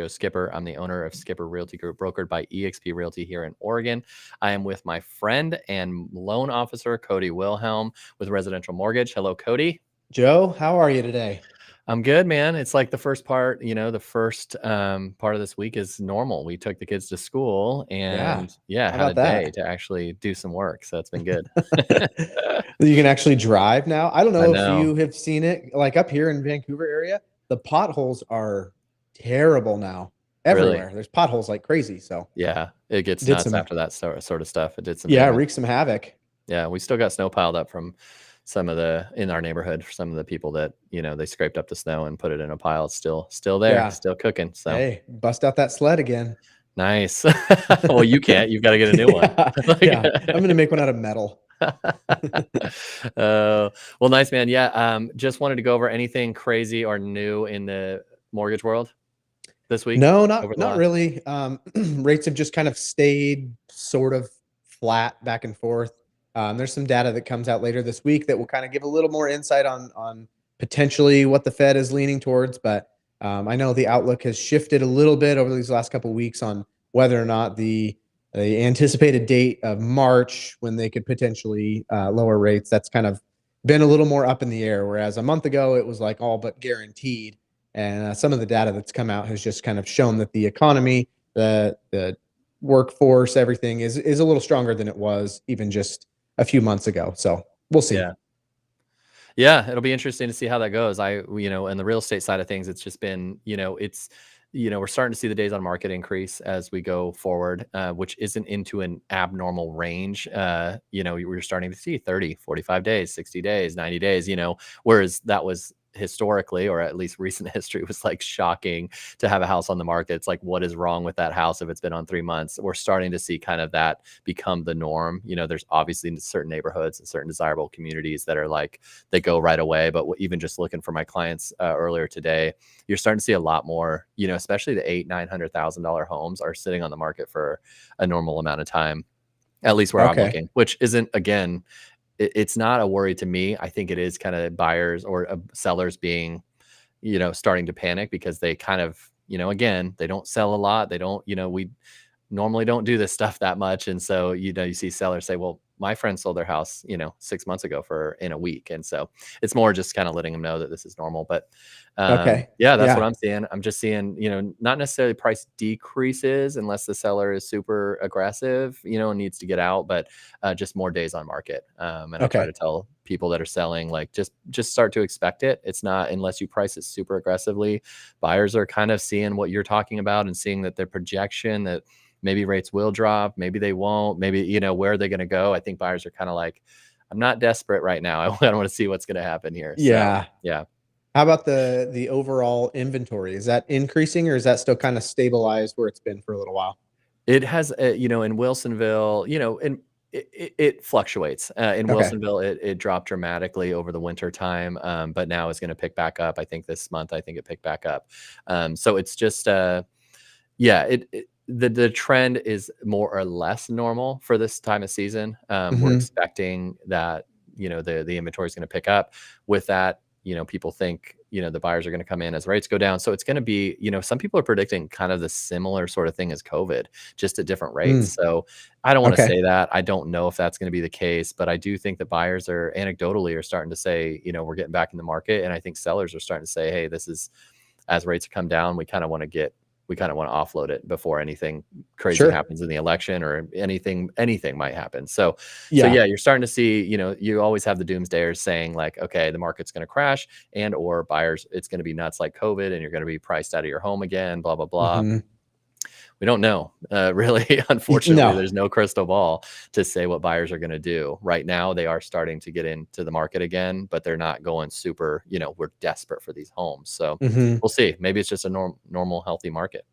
Joe Skipper. I'm the owner of Skipper Realty Group, brokered by eXp Realty here in Oregon. I am with my friend and loan officer, Cody Wilhelm, with Residential Mortgage. Hello, Cody. Joe, how are you today? I'm good, man. It's like the first part, the first part of this week is normal. We took the kids to school Yeah. and How had a about day that? to actually do some work. So it's been good. You can actually drive now. I don't I know if know. you have seen it, like up here in Vancouver area, the potholes are terrible now. Really. Everywhere. There's potholes like crazy. So Yeah. It gets did nuts some, after that sort of stuff. It did some yeah, damage. wreak some havoc. Yeah, we still got snow piled up from in our neighborhood for some of the people that, they scraped up the snow and put it in a pile. It's still there, Yeah. still cooking. So Hey, bust out that sled again. nice. Well, you can't. You've got to get a new one. Yeah. Like, Yeah. I'm gonna make one out of metal. well, nice, man. Yeah. Just wanted to go over anything crazy or new in the mortgage world this week No, over the not last. really. Rates have just kind of stayed sort of flat back and forth. There's some data that comes out later this week that will kind of give a little more insight on potentially what the Fed is leaning towards. But I know the outlook has shifted a little bit over these last couple of weeks on whether or not the anticipated date of March when they could potentially lower rates. That's kind of been a little more up in the air. Whereas a month ago it was like all but guaranteed. And some of the data that's come out has just kind of shown that the economy, the workforce, everything is a little stronger than it was even just a few months ago. So we'll see. Yeah. Yeah, it'll be interesting to see how that goes. In the real estate side of things, it's just been, we're starting to see the days on market increase as we go forward, which isn't into an abnormal range. We're starting to see 30, 45 days, 60 days, 90 days, whereas that was historically, or at least recent history, was like shocking to have a house on the market. It's like, what is wrong with that house if it's been on 3 months? We're starting to see kind of that become the norm. There's obviously certain neighborhoods and certain desirable communities that are like, they go right away. But even just looking for my clients earlier today, you're starting to see a lot more, especially the $800,000-$900,000 homes are sitting on the market for a normal amount of time, at least where I'm Okay. looking, which isn't, again, it's not a worry to me. I think it is kind of buyers or sellers being, starting to panic because they kind of, again, they don't sell a lot. They don't, we normally don't do this stuff that much. And so, you see sellers say, well, my friend sold their house, 6 months ago in a week. And so it's more just kind of letting them know that this is normal. But Okay. yeah, that's what Yeah. I'm seeing. I'm just seeing, not necessarily price decreases unless the seller is super aggressive, and needs to get out, but just more days on market. And I try Okay. to tell people that are selling, like, just start to expect it. It's not, unless you price it super aggressively. Buyers are kind of seeing what you're talking about and seeing that their projection that maybe rates will drop, maybe they won't, maybe, where are they going to go? I think buyers are kind of like, I'm not desperate right now. I want to see what's going to happen here. So, Yeah. yeah. How about the overall inventory? Is that increasing or is that still kind of stabilized where it's been for a little while? It has, in Wilsonville, and it fluctuates. In Okay. Wilsonville, it dropped dramatically over the winter time, but now it's going to pick back up. I think this month, I think it picked back up. So it's just, yeah, the trend is more or less normal for this time of season. We're Hmm. expecting that, the inventory is going to pick up. With that, people think, the buyers are going to come in as rates go down. So it's going to be, some people are predicting kind of the similar sort of thing as COVID, just at different rates. Mm. So I don't want to Okay. say that. I don't know if that's going to be the case, but I do think that buyers are anecdotally starting to say, we're getting back in the market. And I think sellers are starting to say, hey, this is, as rates come down, we kind of want to offload it before anything crazy Sure. happens in the election or anything might happen. So Yeah. yeah, you're starting to see, you always have the doomsdayers saying like, okay, the market's going to crash, and or buyers, it's going to be nuts like COVID and you're going to be priced out of your home again, blah, blah, blah. Hmm. We don't know. Really, unfortunately, No. there's no crystal ball to say what buyers are going to do. Right now, they are starting to get into the market again, but they're not going super, we're desperate for these homes. So Hmm. we'll see. Maybe it's just a normal, healthy market.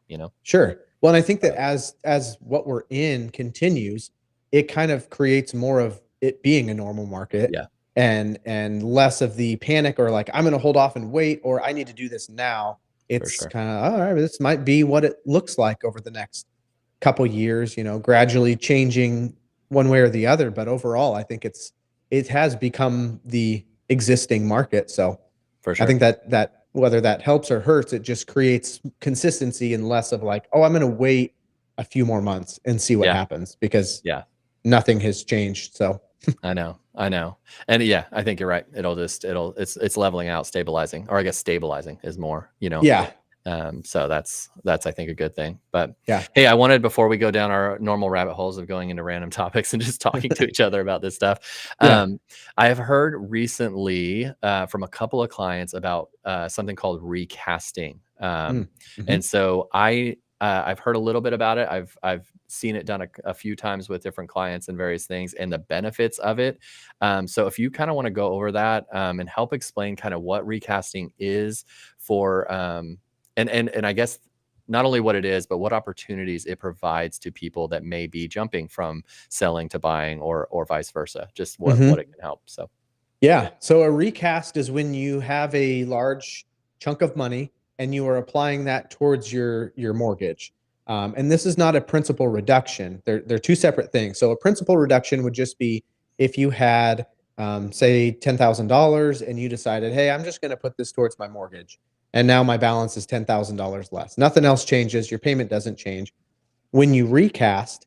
Sure. Well, and I think that Uh, as what we're in continues, it kind of creates more of it being a normal market yeah, and less of the panic or like I'm going to hold off and wait or I need to do this now. for It's sure. kind of all right. This might be what it looks like over the next couple years. Gradually changing one way or the other. But overall, I think it has become the existing market. So For I think sure. that whether that helps or hurts, it just creates consistency and less of like, oh, I'm going to wait a few more months and see what Yeah. happens because Yeah. nothing has changed. So I know. I know. And yeah, I think you're right. It's leveling out, stabilizing, or I guess stabilizing is more, yeah, so that's I think a good thing. But yeah, hey, I wanted, before we go down our normal rabbit holes of going into random topics and just talking to each other about this stuff, yeah. I have heard recently from a couple of clients about something called recasting. Mm, mhm. And so I've heard a little bit about it. I've seen it done a few times with different clients and various things, and the benefits of it. So if you kind of want to go over that and help explain kind of what recasting is for, and I guess not only what it is, but what opportunities it provides to people that may be jumping from selling to buying, or vice versa. Just what Mhm. it can help. So Yeah. So a recast is when you have a large chunk of money and you are applying that towards your mortgage. And this is not a principal reduction. They're two separate things. So a principal reduction would just be if you had, say, $10,000 and you decided, hey, I'm just going to put this towards my mortgage. And now my balance is $10,000 less. Nothing else changes. Your payment doesn't change. When you recast,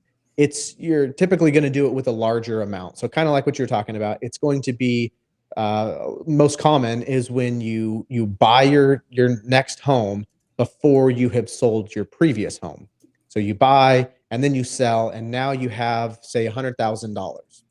you're typically going to do it with a larger amount. So kind of like what you're talking about, it's going to be most common is when you buy your next home before you have sold your previous home. So you buy and then you sell, and now you have, say, $100,000,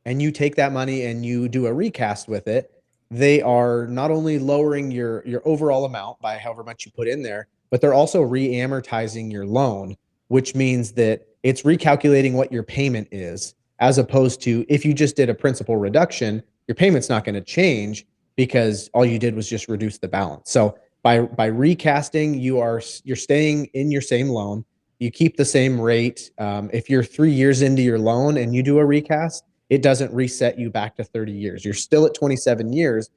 and you take that money and you do a recast with it. They are not only lowering your overall amount by however much you put in there, but they're also re-amortizing your loan, which means that it's recalculating what your payment is, as opposed to if you just did a principal reduction, your payment's not going to change because all you did was just reduce the balance. So by recasting, you're staying in your same loan. You keep the same rate. If you're 3 years into your loan and you do a recast, it doesn't reset you back to 30 years. You're still at 27 years,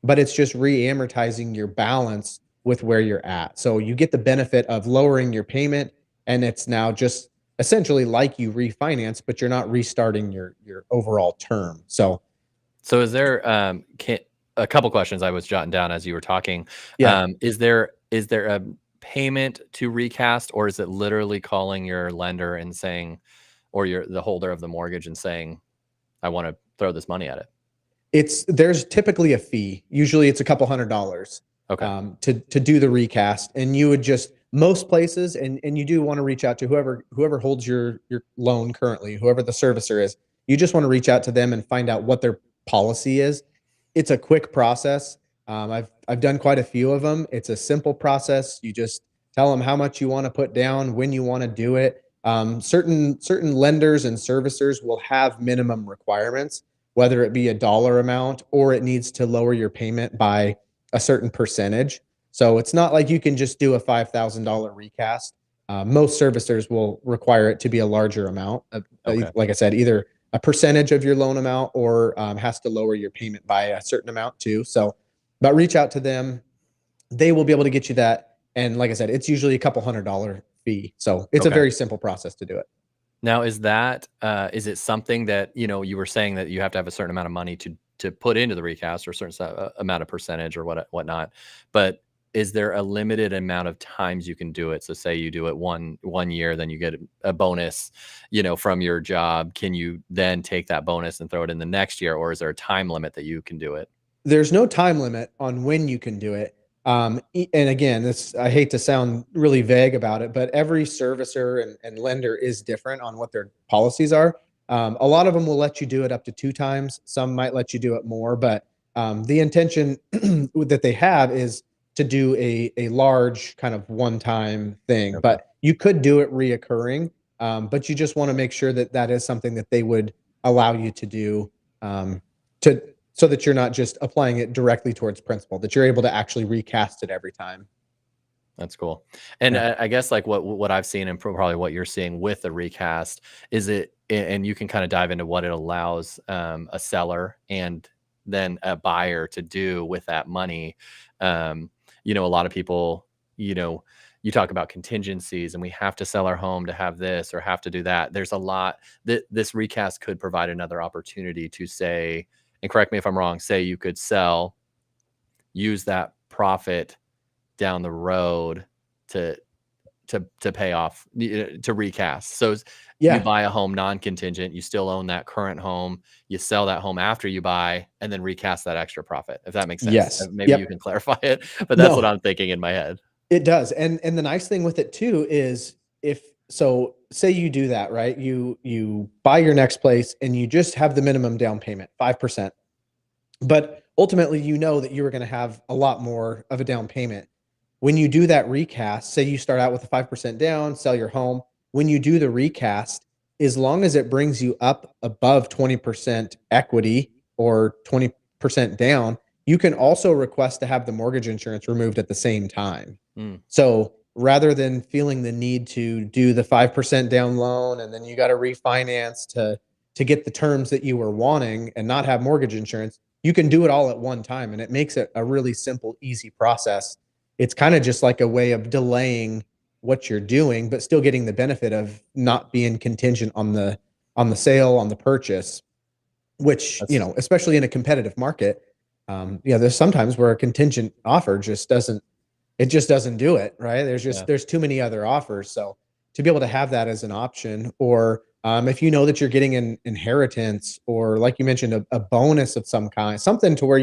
but it's just re-amortizing your balance with where you're at. So you get the benefit of lowering your payment, and it's now just essentially like you refinance, but you're not restarting your overall term. So So is there a couple questions I was jotting down as you were talking. yeah, Is there a payment to recast, or is it literally calling your lender and saying, or the holder of the mortgage, and saying, I want to throw this money at it? there's typically a fee. Usually it's a couple $100s Okay. to do the recast, and you would just most places, and you do want to reach out to whoever holds your loan currently, whoever the servicer is. You just want to reach out to them and find out what their policy is. It's a quick process. I've done quite a few of them. It's a simple process. You just tell them how much you want to put down, when you want to do it. Certain lenders and servicers will have minimum requirements, whether it be a dollar amount or it needs to lower your payment by a certain percentage. So it's not like you can just do a $5,000 recast. Most servicers will require it to be a larger amount. Okay. Like I said, either a percentage of your loan amount or has to lower your payment by a certain amount too. So, but reach out to them. They will be able to get you that. And like I said, it's usually a couple $100 fee. So it's a Okay. very simple process to do it. Now, is it something that, you were saying that you have to have a certain amount of money to put into the recast, or a certain amount of percentage or whatnot, but is there a limited amount of times you can do it? So say you do it one year, then you get a bonus, from your job. Can you then take that bonus and throw it in the next year, or is there a time limit that you can do it? There's no time limit on when you can do it. And again, this I hate to sound really vague about it, but every servicer and lender is different on what their policies are. A lot of them will let you do it up to 2 times. Some might let you do it more, but the intention that they have is to do a large kind of one-time thing. Okay. But you could do it reoccurring, but you just want to make sure that that is something that they would allow you to do, to so that you're not just applying it directly towards principal, that you're able to actually recast it every time. That's cool. And Yeah. I guess like what I've seen, and probably what you're seeing with the recast, is and you can kind of dive into what it allows a seller and then a buyer to do with that money. Um, a lot of people, you talk about contingencies, and we have to sell our home to have this or have to do that. There's a lot that this recast could provide another opportunity to say, and correct me if I'm wrong, say you could sell, use that profit down the road to to pay off, to recast. So you Yeah. buy a home non-contingent, you still own that current home, you sell that home after you buy, and then recast that extra profit, if that makes sense. Yes. Maybe you Yep. can clarify it, but that's what No, I'm thinking in my head. it does. And the nice thing with it too is if so say you do that, right? You buy your next place and you just have the minimum down payment, 5%. But ultimately you know that you were going to have a lot more of a down payment. When you do that recast, say you start out with a 5% down, sell your home, when you do the recast, as long as it brings you up above 20% equity or 20% down, you can also request to have the mortgage insurance removed at the same time. Mm, So rather than feeling the need to do the 5% down loan and then you got to refinance to get the terms that you were wanting and not have mortgage insurance, you can do it all at one time and it makes it a really simple, easy process. It's kind of just like a way of delaying what you're doing, but still getting the benefit of not being contingent on the sale, on the purchase, which, that's especially in a competitive market, there's sometimes where a contingent offer just doesn't do it, right? yeah. There's too many other offers. So to be able to have that as an option, or if you know that you're getting an inheritance, or like you mentioned, a bonus of some kind, something to where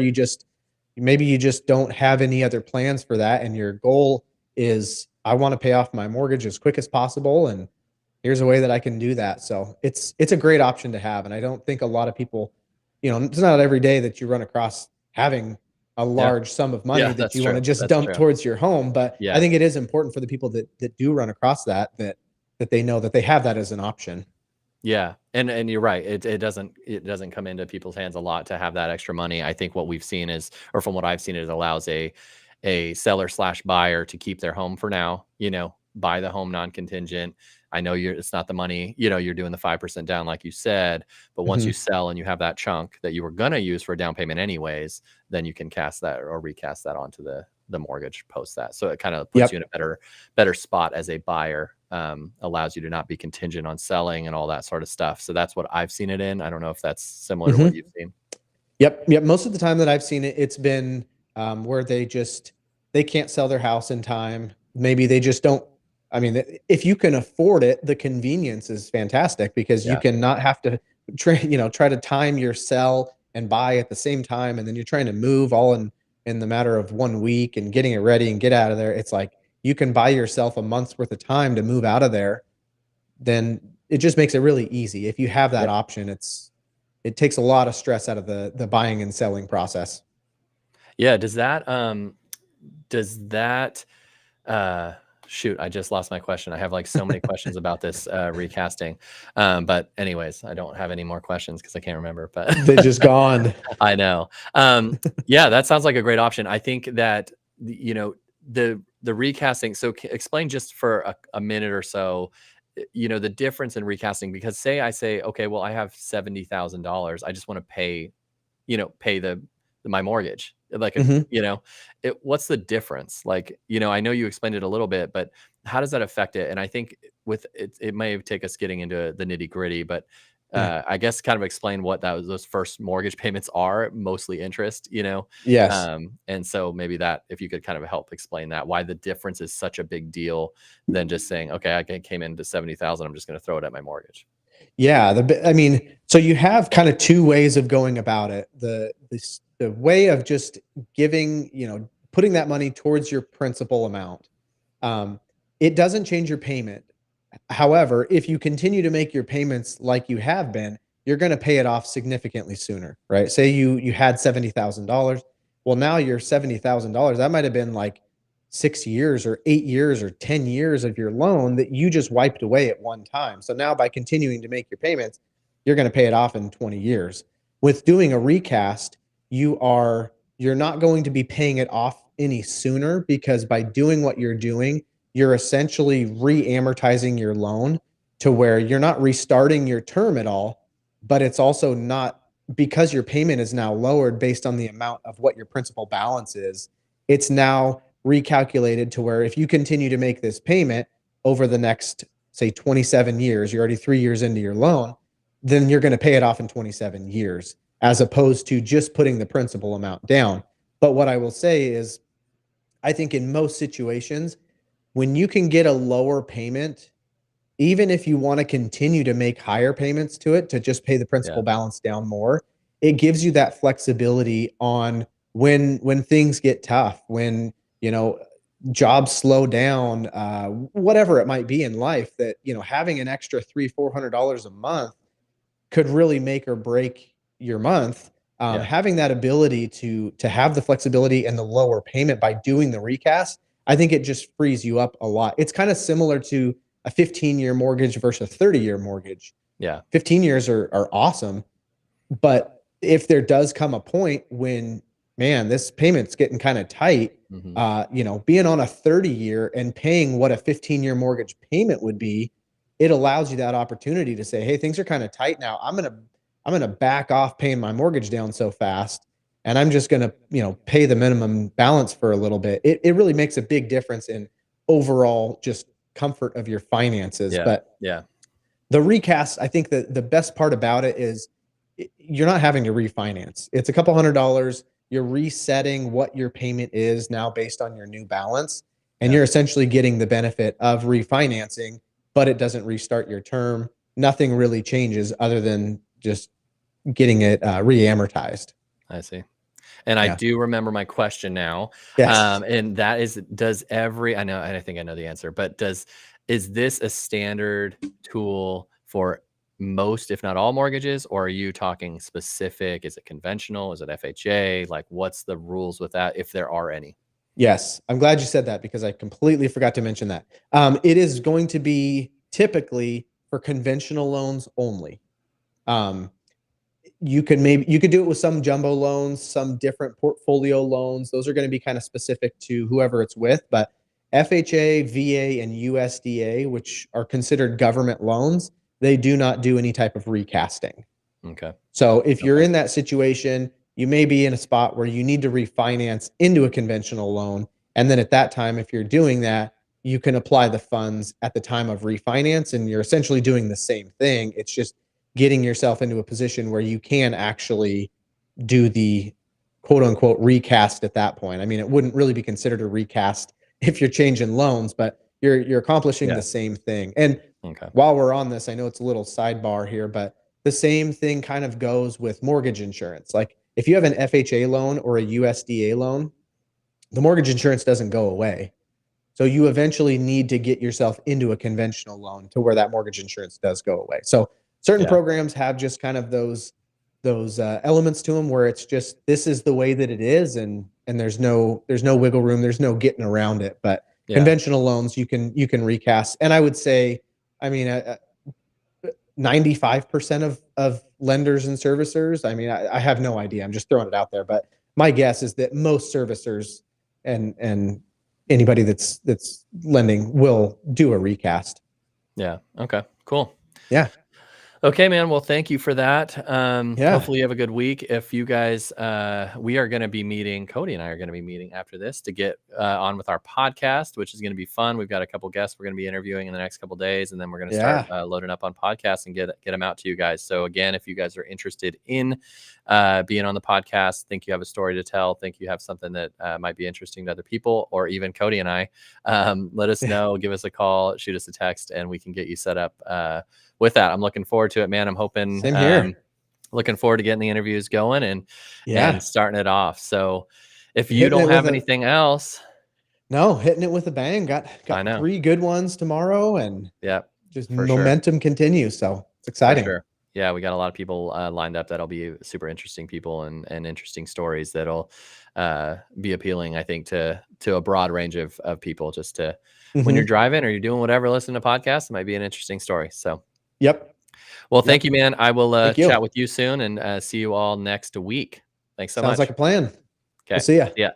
maybe you just don't have any other plans for that, and your goal is I want to pay off my mortgage as quick as possible, and here's a way that I can do that. So it's a great option to have, and I don't think a lot of people, it's not every day that you run across having a Yeah. large sum of money Yeah, that that's you want to true. just That's dump true. towards your home. But I Yeah. think it is important for the people that do run across that they know that they have that as an option. Yeah, and you're right. It doesn't come into people's hands a lot to have that extra money. I think what we've seen is, or from what I've seen, it allows a seller slash buyer to keep their home for now. Buy the home non-contingent. I know it's not the money. You're doing the 5% down, like you said, but once you Mhm. sell and you have that chunk that you were gonna use for a down payment anyways, then you can cast that or recast that onto the mortgage post that. So it kind of puts you in Yep. a better spot as a buyer, allows you to not be contingent on selling and all that sort of stuff. So that's what I've seen it in. I don't know if that's similar to what Mhm. you've seen. Yep, yep. Most of the time that I've seen it, it's been where they can't sell their house in time. Maybe they just don't. I mean, if you can afford it, the convenience is fantastic because you Yeah. can not have to try to time your sell and buy at the same time, and then you're trying to move all in the matter of 1 week and getting it ready and get out of there. It's like you can buy yourself a month's worth of time to move out of there, then it just makes it really easy. If you have that Yep. option, it takes a lot of stress out of the buying and selling process. Yeah. Does that uh shoot, I just lost my question. I have like so many questions about this recasting. But anyways, I don't have any more questions because I can't remember, but They just gone. I know. Yeah, that sounds like a great option. I think that the recasting. So explain just for a minute or so, the difference in recasting. Because say I say, okay, well, I have $70,000. I just want to pay my mortgage. Like Mhm. what's the difference? Like, I know you explained it a little bit, but how does that affect it? And I think with it, it may take us getting into the nitty gritty, but Yeah. I guess kind of explain what those first mortgage payments are, mostly interest. Yes. And so maybe that, if you could kind of help explain that, why the difference is such a big deal than just saying, okay, came into 70,000, I'm just going to throw it at my mortgage. Yeah, I mean, so you have kind of 2 ways of going about it. The way of just giving, putting that money towards your principal amount. Um, it doesn't change your payment. However, if you continue to make your payments like you have been, you're gonna pay it off significantly sooner, right? Say you had $70,000. Well, now your $70,000, that might have been like 6 years or 8 years or 10 years of your loan that you just wiped away at one time. So now by continuing to make your payments, you're gonna pay it off in 20 years. With doing a recast, you're not going to be paying it off any sooner because by doing what you're doing, you're essentially re-amortizing your loan to where you're not restarting your term at all, but it's also not because your payment is now lowered based on the amount of what your principal balance is. It's now recalculated to where if you continue to make this payment over the next, say, 27 years, you're already 3 years into your loan, then you're going to pay it off in 27 years, as opposed to just putting the principal amount down. But what I will say is I think in most situations, when you can get a lower payment, even if you want to continue to make higher payments to it to just pay the principal Yeah. balance down more, it gives you that flexibility on when things get tough, when you know jobs slow down, whatever it might be in life. That having an extra $300-400 a month could really make or break your month. Yeah. Having that ability to have the flexibility and the lower payment by doing the recast, I think it just frees you up a lot. It's kind of similar to a 15-year mortgage versus a 30-year mortgage. Yeah. 15 years are awesome, but if there does come a point when, man, this payment's getting kind of tight, Hmm. being on a 30-year and paying what a 15-year mortgage payment would be, it allows you that opportunity to say, hey, things are kind of tight now. I'm gonna back off paying my mortgage down so fast, and I'm just gonna, pay the minimum balance for a little bit. It really makes a big difference in overall just comfort of your finances. Yeah. But Yeah. the recast, I think that the best part about it is you're not having to refinance. It's a couple $100. You're resetting what your payment is now based on your new balance. And Yeah. you're essentially getting the benefit of refinancing, but it doesn't restart your term. Nothing really changes other than just getting it re-amortized. I see. And I Yeah. do remember my question now. Yes. And that is, does every, I know, and I think I know the answer, but is this a standard tool for most, if not all mortgages, or are you talking specific? Is it conventional? Is it FHA? Like, what's the rules with that, if there are any? Yes. I'm glad you said that because I completely forgot to mention that. It is going to be typically for conventional loans only. Um, you could do it with some jumbo loans, some different portfolio loans. Those are going to be kind of specific to whoever it's with, but FHA, VA, and USDA, which are considered government loans, they do not do any type of recasting. Okay. So if you're Okay. in that situation, you may be in a spot where you need to refinance into a conventional loan. And then at that time, if you're doing that, you can apply the funds at the time of refinance and you're essentially doing the same thing. It's just getting yourself into a position where you can actually do the quote unquote recast at that point. I mean, it wouldn't really be considered a recast if you're changing loans, but you're accomplishing Yeah. the same thing. And Okay. while we're on this, I know it's a little sidebar here, but the same thing kind of goes with mortgage insurance. Like if you have an FHA loan or a USDA loan, the mortgage insurance doesn't go away. So you eventually need to get yourself into a conventional loan to where that mortgage insurance does go away. So certain Yeah. programs have just kind of those elements to them where it's just this is the way that it is, and there's no wiggle room, there's no getting around it. But Yeah. conventional loans you can recast, and I would say, I mean, 95% of lenders and servicers. I mean, I have no idea. I'm just throwing it out there, but my guess is that most servicers and anybody that's lending will do a recast. Yeah. Okay. Cool. Yeah. Okay, man. Well, thank you for that. Yeah. Hopefully you have a good week. If you guys, we are going to be meeting, Cody and I are going to be meeting after this to get on with our podcast, which is going to be fun. We've got a couple guests we're going to be interviewing in the next couple days, and then we're going to start Yeah. loading up on podcasts and get them out to you guys. So again, if you guys are interested in being on the podcast, think you have a story to tell, think you have something that might be interesting to other people, or even Cody and I, let us know, give us a call, shoot us a text, and we can get you set up with that. I'm looking forward to it, man. I'm hoping, Same here. looking forward to getting the interviews going and Yeah. starting it off. So if you Hitting it don't with have a anything else, No, hitting it with a bang. Got I got know. 3 good ones tomorrow and Yeah, just for sure. momentum continues. So it's For exciting. sure. Yeah, we got a lot of people lined up that'll be super interesting people and interesting stories that'll be appealing, I think, to a broad range of people. Just to when you're Hmm. driving or you're doing whatever, listening to podcasts, it might be an interesting story. So, Yep. well, thank Yep. you, man. I will Thank chat you. with you soon and see you all next week. Thanks so Sounds like much. a plan. We'll Okay. see ya. Yeah.